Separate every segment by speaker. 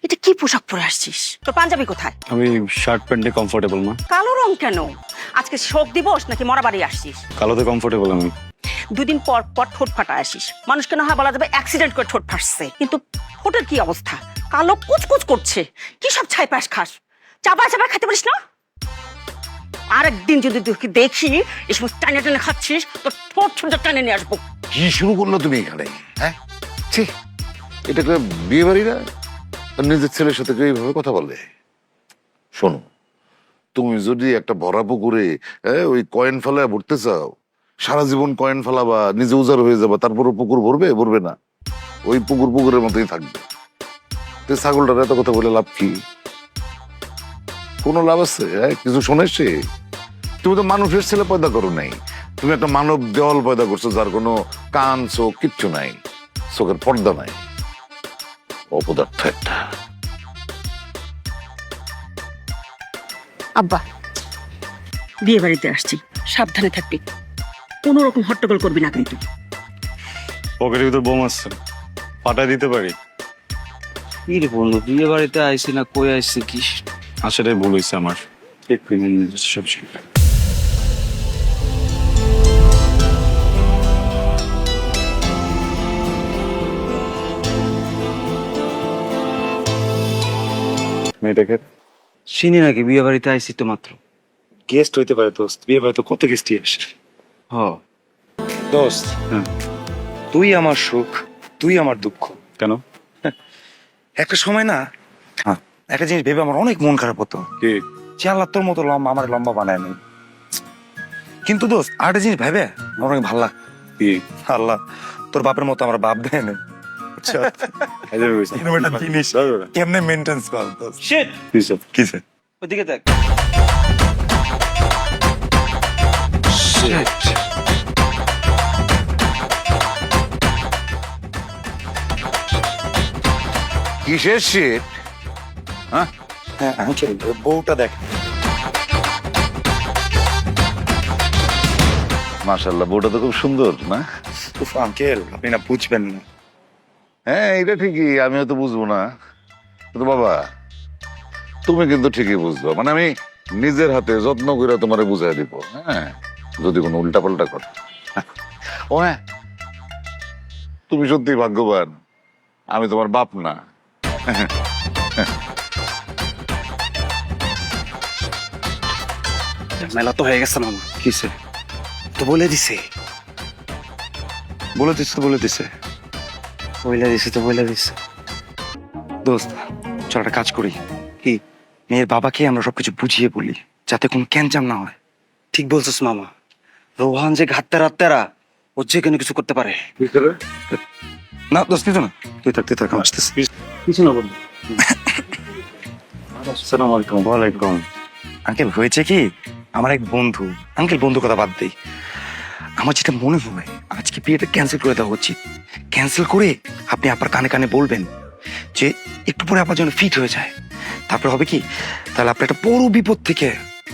Speaker 1: এটা কি পোশাক পরে আসছিস? তোর পাঞ্জাবি কোথায়?
Speaker 2: আমি শার্ট প্যান্টে কমফোর্টেবল মা।
Speaker 1: কালো রং কেন? আজকে শোক দিবস নাকি মরা বাড়ি আসছিস?
Speaker 2: কালোতে কমফোর্টেবল আমি।
Speaker 1: দুদিন পর পর ঠোঁট ফাটা আসিস। মানুষ কেন হয় বলা যাবে অ্যাক্সিডেন্ট করে ঠোঁট ফাটছে, কিন্তু ঠোঁটের কি অবস্থা? কালো কুচকুচ করছে। কি সব ছাই পাশ খাস? চাপায় চাপায় খেতে পারিস না? আরেকদিন যদি তুই দেখি এই সমস্ত টানে টানে খাচ্ছিস, তোর ঠোঁট ছোট টানে নিয়ে আসবো।
Speaker 3: কি শুরু করলো তুমি এখানে? হ্যাঁ, ছি, এটা করে বিয়ে বাড়ি না? আর নিজের ছেলের সাথে কেউ এইভাবে কথা বলে? শোনো, তুমি যদি একটা ভরা পুকুরে ওই কয়েন ফেলায় ভরতে চাও, সারা জীবন কয়েন ফেলাবা, নিজে উজাড় হয়ে যাবা, তারপরে পুকুর ভরবে? ভরবে না। ওই পুকুর পুকুরের মতোই থাকবে। তো ছাগলটার এত কথা বলে লাভ কি? কোনো লাভ আছে? কিছু শোনাস? তুমি তো মানুষের ছেলে পয়দা করো নাই, তুমি একটা মানব দেওয়াল পয়দা করছো, যার কোনো কান চোখ কিচ্ছু নাই, চোখের পর্দা নাই। অপদার্থ একটা।
Speaker 1: আব্বা, বিয়ে বাড়িতে আসছি, সাবধানে থাকবি। কোনো রকম হট্টগোল করবি না কিন্তু।
Speaker 2: পকেটের ভিতর বোম আসছে, পাঠায় দিতে পারি।
Speaker 4: কি রে বন্ধু, বিয়ে বাড়িতে আইসি না কই আইসি কি?
Speaker 2: আসলে ভুল হয়েছে আমার। সব ঠিক। মেয়েটাকে
Speaker 4: চিনি নাকি? বিয়ে বাড়িতে আইসি তো মাত্র।
Speaker 2: গেস্ট হইতে পারে দোস্ত, বিয়ে বাড়িতে কত গেস্টই আসে।
Speaker 4: হ,
Speaker 5: দোস্ত,
Speaker 2: হ্যাঁ।
Speaker 5: তুই আমার সুখ, তুই আমার দুঃখ।
Speaker 2: কেন?
Speaker 5: একটা সময় না, একটা জিনিস ভেবে আমার অনেক মন খারাপ হতো
Speaker 2: কি?
Speaker 5: যে আল্লাহ তোর মতো লম্বা আমার লম্বা বানায় নাই। কিন্তু দোস্ত, আরেকটা জিনিস ভেবে আমার অনেক ভালো লাগে।
Speaker 2: কি?
Speaker 5: আল্লাহ তোর বাপের মতো আমার বাপ দেয় না। এরকম একটা জিনিস কেমনে মেনটেন্স কর দোস্ত?
Speaker 4: শিট,
Speaker 5: কিসে?
Speaker 4: ওদিকে দেখ।
Speaker 3: কিসের shit?
Speaker 5: হ্যাঁ আঙ্কেল, বউটা দেখ।
Speaker 3: মাশাআল্লাহ, বউটা তো খুব সুন্দর না?
Speaker 5: উফ আঙ্কেল, আপনি না বুঝবেন না।
Speaker 3: হ্যাঁ, এটা ঠিকই, আমিও তো বুঝবো না। কিন্তু বাবা, তুমি কিন্তু ঠিকই বুঝবো। মানে আমি নিজের হাতে যত্ন করে তোমারে বুঝাই দিব, হ্যাঁ, যদি কোনো উল্টা পাল্টা করো। ও হ্যাঁ, তুমি সত্যি ভাগ্যবান, আমি তোমার বাপ না।
Speaker 4: মেলা তো হয়ে গেছে মামা।
Speaker 5: কিসে? তো বলে দিছে, বলে দিছে তো বলে দিছে।
Speaker 4: বইলা দিছে তো বইলা দিছে।
Speaker 5: দোস্ত, চল একটা কাজ করি। কি? মেয়ের বাবাকে আমরা সবকিছু বুঝিয়ে বলি, যাতে কোনো ক্যাঞ্চাম না হয়।
Speaker 4: ঠিক বলছিস মামা। রোহান যে ঘাটতেরা ও যে কোনো কিছু করতে পারে।
Speaker 5: না দোস্ত, কিছু না, তুই থাক তুই থাক, আমি আসতেছি।
Speaker 4: কিছু না বন্ধু।
Speaker 2: আসসালামু আলাইকুম। ওয়ালাইকুম।
Speaker 5: আঙ্কেল, হয়েছে কি, আমার এক বন্ধু, আঙ্কেল বন্ধু কথা বাদ দেই, আমার যেটা মনে হয় আজকে বিয়েটা ক্যান্সেল করে দেওয়া উচিত। ক্যান্সেল করে আপনি আপনার কানে কানে বলবেন যে একটু পরে আপনার জন্য ফিট হয়ে যায়। তারপর হবে কি, তাহলে আপনি একটা বড় বিপদ থেকে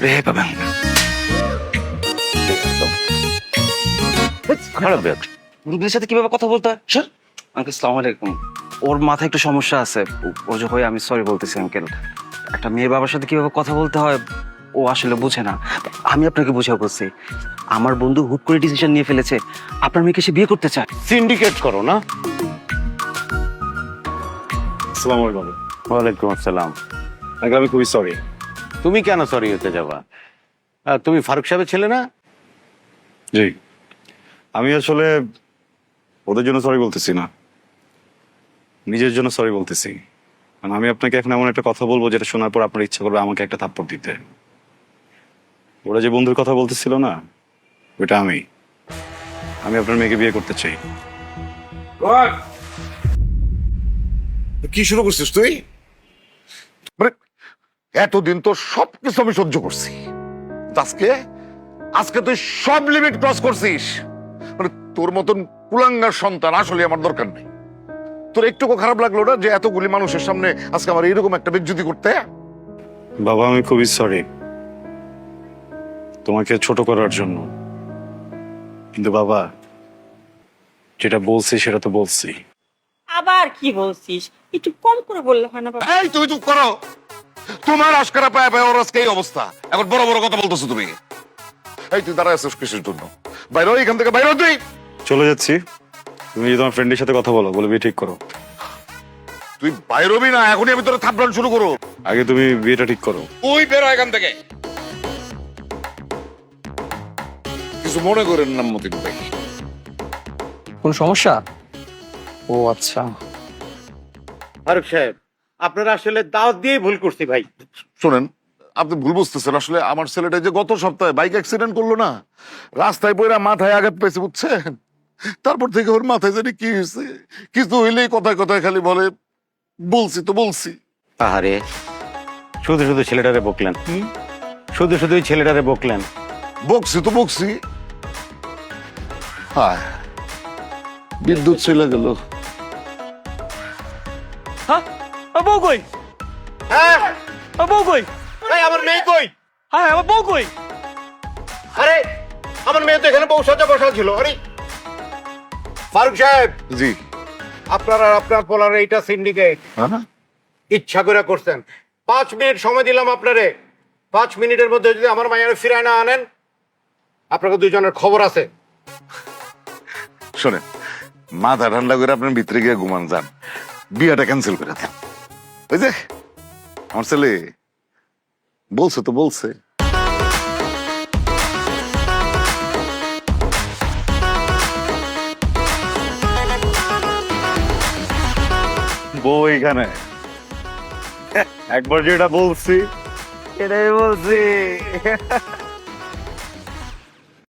Speaker 5: রেহাই পাবেন।
Speaker 3: খারাপ ব্যাগ।
Speaker 4: মুরগির সাথে কিভাবে কথা বলতে হয়? স্যার আঙ্কেল, আসসালামু আলাইকুম। ওর মাথায় একটু সমস্যা আছে, ও যে হয়ে আমি সরি বলতেছি আঙ্কেল। একটা মেয়ের বাবার সাথে কিভাবে কথা বলতে হয় ও আসলে বুঝে না। আমি আপনাকে বুঝাবো বলছি। আমার বন্ধু হুট করে ডিসিশন নিয়ে ফেলেছে, আপনার মেয়েকে সে বিয়ে করতে চায়।
Speaker 6: সিন্ডিকেট করো না?
Speaker 2: আসসালামু আলাইকুম।
Speaker 6: ওয়ালাইকুম আসসালাম।
Speaker 2: আগে আমি খুবই সরি।
Speaker 6: তুমি কেন সরি হতে যাবা? তুমি ফারুক সাহেবের ছেলে না?
Speaker 2: জি, আমি আসলে ওদের জন্য সরি বলতেছি না, নিজের জন্য সরি বলতেছি। মানে আমি আপনাকে এখন এমন একটা কথা বলবো যেটা শোনার পর আপনার ইচ্ছা করবে আমাকে একটা থাপ্পড় দিতে। ওরা যে বন্ধুর কথা বলতেছিল না, ওইটা আমি আপনার মেয়েকে বিয়ে করতে চাই।
Speaker 3: কি শুরু করছিস তুই? মানে এতদিন তো সবকিছু আমি সহ্য করছি, আজকে আজকে তুই সব লিমিট ক্রস করছিস। মানে তোর মতন কুলাঙ্গার সন্তান আসলে আমার দরকার নেই। তোর একটুকু খারাপ লাগলো না যে এতগুলি মানুষের সামনে আজকে আমার এইরকম একটা বেজ্জতি করতে?
Speaker 2: বাবা, আমি খুবই সরি তোমাকে ছোট করার জন্য, কিন্তু বাবা যেটা বলছি সেটা তো বলছি।
Speaker 1: আবার কি বলছিস? একটু কম করে বললে হয় না বাবা?
Speaker 3: এই তুমি চুপ করো। তোমার আশকারা পায় পায় ওর আজকে এই অবস্থা, এখন বড় বড় কথা বলতেছো তুমি। এই তুই দাঁড়ায় আছিস কিসের জন্য? বাইরে হ, এখান থেকে বাইরে হ তুই।
Speaker 2: চলে যাচ্ছি, তুমি তোমার ফ্রেন্ডের সাথে কথা বলো, বলে বিয়ে ঠিক করো।
Speaker 3: তুই বাইরে হবি না, এখনই আমি তোরা থাপড়ান শুরু করো।
Speaker 2: আগে তুমি বিয়েটা ঠিক করো।
Speaker 3: তুই বেরো এখান থেকে। কিছু মনে করেন না মতিন ভাই।
Speaker 4: কোন সমস্যা? ও আচ্ছা।
Speaker 6: ফারুক সাহেব, আপনারা আসলে দাওয়াত দিয়ে ভুল করছি ভাই।
Speaker 3: শোনেন, আপনি ভুল বুঝতেছেন। আসলে আমার ছেলেটা যে গত সপ্তাহে বাইক অ্যাক্সিডেন্ট করলো না, রাস্তায় পড়ে মাথায় আঘাত পেয়েছে, বুঝছেন? তারপর থেকে ওর মাথায় জানি কি হয়েছে, কিছু হইলেই কথায় কথায় খালি বলে বলছি তো বলছি।
Speaker 6: আহারে, শুধু শুধু ছেলেটারে বকলেন, শুধু শুধুই ছেলেটারে বকলেন।
Speaker 3: বকছি তো বকছি। হ্যাঁ, বিদ্যুৎ চলে গেল।
Speaker 4: হ্যাঁ, বউ কই?
Speaker 6: হ্যাঁ,
Speaker 4: বউ কই?
Speaker 6: এই আমার মেয়ে কই?
Speaker 4: হ্যাঁ, আমার বউ কই?
Speaker 6: আরে, আমার মেয়ে তো এখানে বসা ছিল। আরে ফারুক সাহেব,
Speaker 3: জি।
Speaker 6: আপনার আর আপনার পোলার এইটা সিন্ডিকেট
Speaker 3: হ্যাঁ,
Speaker 6: ইচ্ছা করে করছেন। 5 মিনিট সময় দিলাম আপনারে, 5 মিনিটের মধ্যে যদি আমার মায়ের ফিরায় না আনেন, আপনাকে দুইজনের খবর আছে।
Speaker 3: শোনেন, মাথা ঠান্ডা করে আপনার ভিতরে গিয়ে ঘুমান যান, বিয়াটা ক্যান্সেল করে দেন। ওই যে আমার ছেলে বলছে তো বলছে।
Speaker 2: বউ এখানে, একবার যেটা বলছি
Speaker 4: এটাই বলছি।